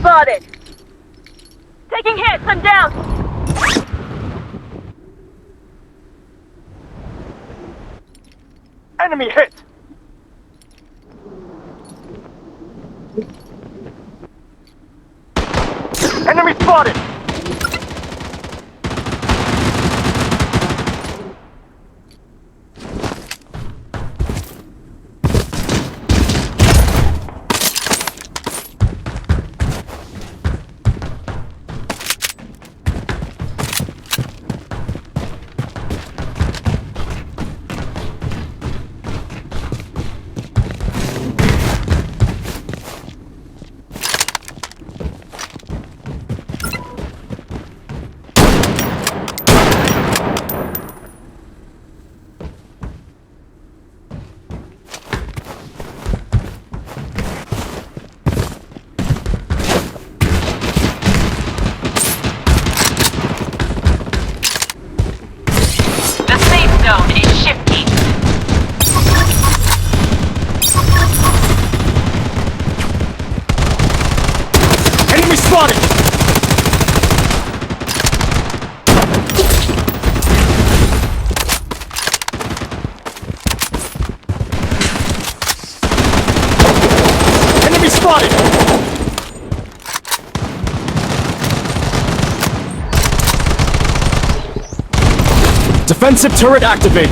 spotted! Taking hits, I'm down! Enemy hit! Enemy spotted! Zone is shifting. Enemy spotted! Enemy spotted! Defensive turret activated.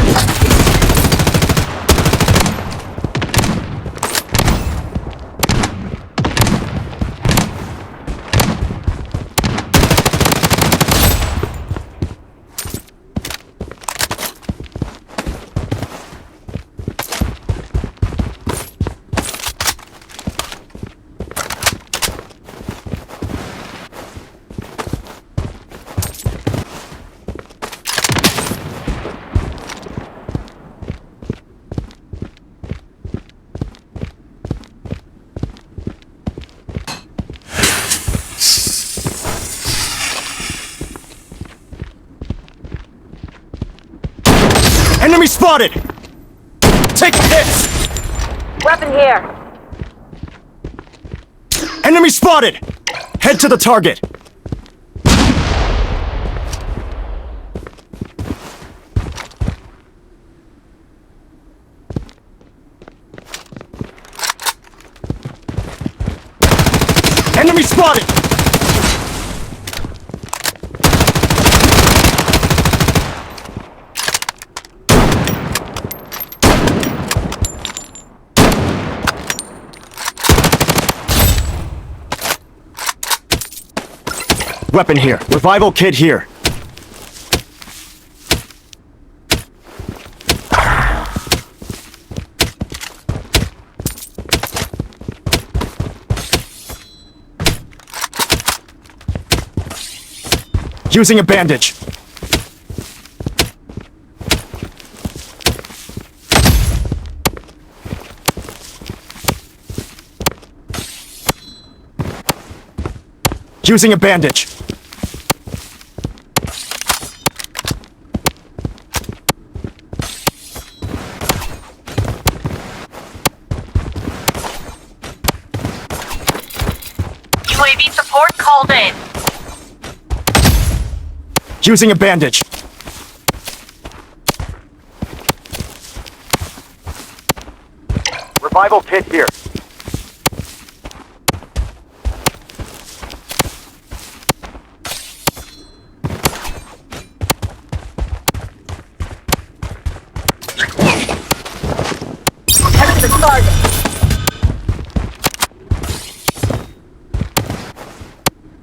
Enemy spotted! Take hits! Weapon here! Enemy spotted! Head to the target! Enemy spotted! Weapon here. Revival kit here. Using a bandage. Using a bandage. UAV support called in. Using a bandage. Revival kit here. Head to the target!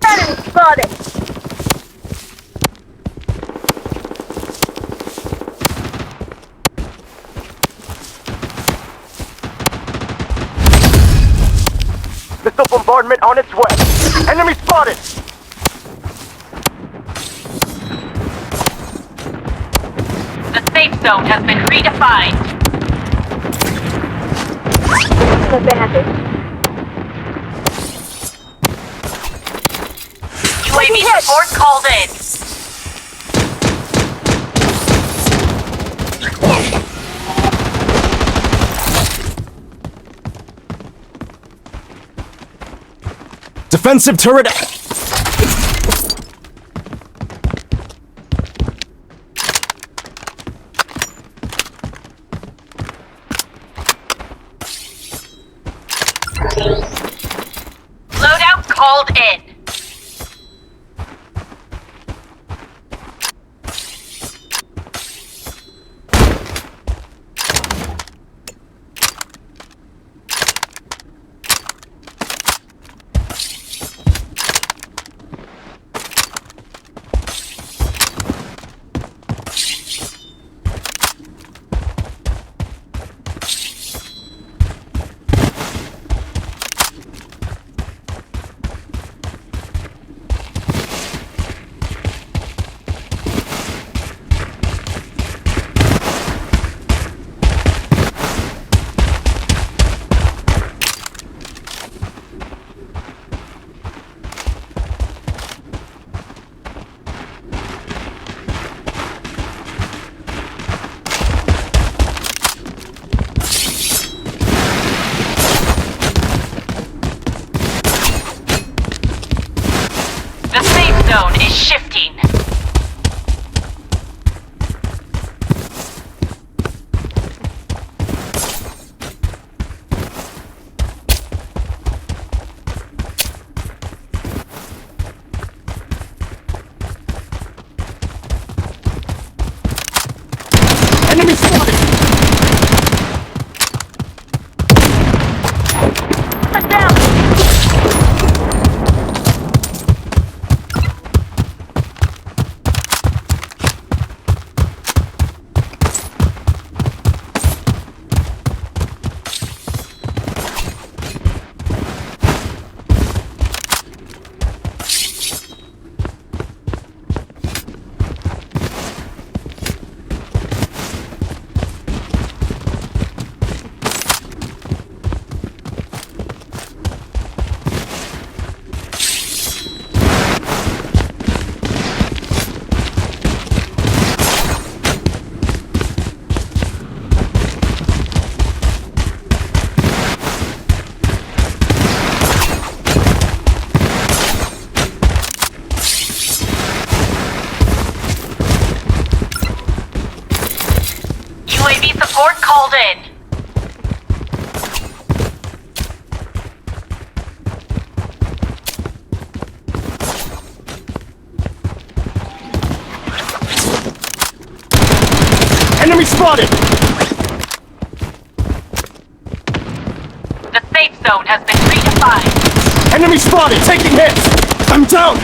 Enemy spotted! Missile bombardment on its way. Enemy spotted! The safe zone has been redefined. The bandage. UAV support called in. Defensive turret. Loadout called in. The safe zone is shifting. Enemy spotted. Cut down. UAV support called in. Enemy spotted. The safe zone has been redefined. Enemy spotted. Taking hits. I'm down.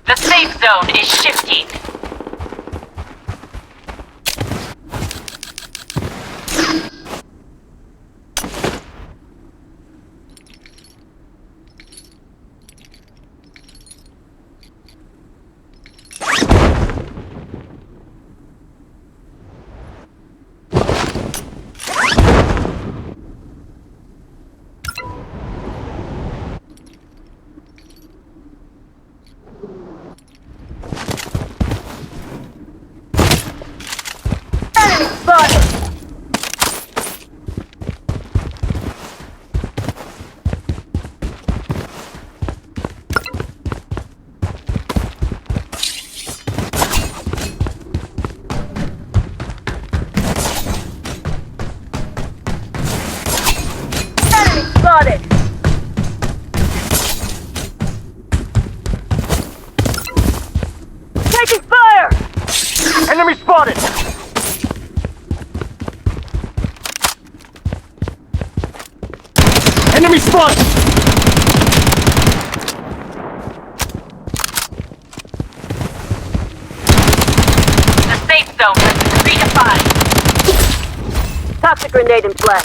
The safe zone is shifting. spotted! The safe zone has been redefined. Toxic grenade in play.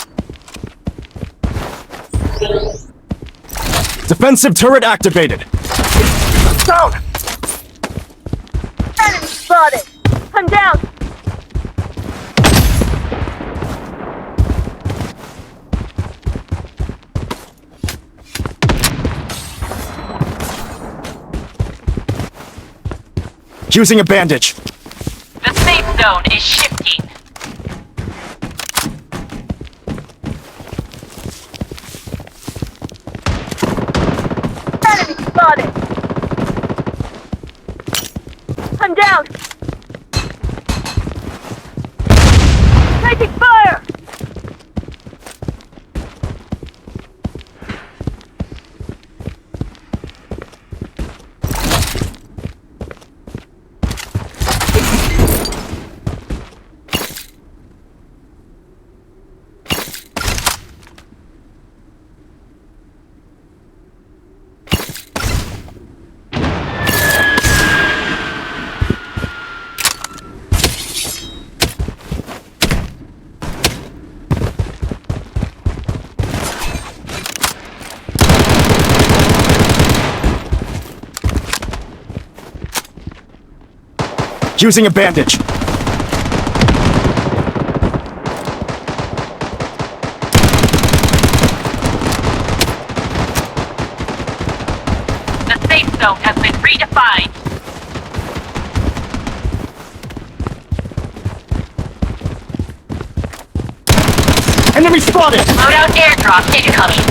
Defensive turret activated. Down! Enemy spotted. I'm down. Using a bandage. The safe zone is shifting. Enemy spotted. I'm down. Taking fire. Using a bandage. The safe zone has been redefined. Enemy spotted! Loadout airdrop incoming.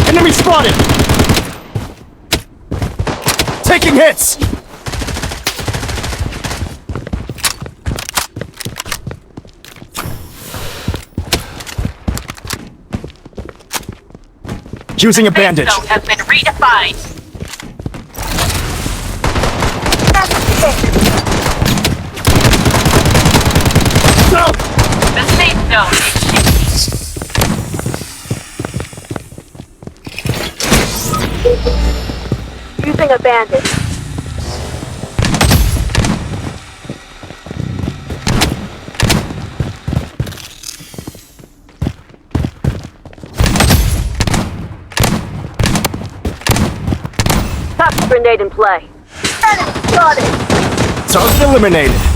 Enemy spotted! Taking hits! Using a bandage. Safe zone has been redefined. Down! The safe zone is shifting. Using a bandage. Toxic grenade in play. Enemy spotted. Target eliminated.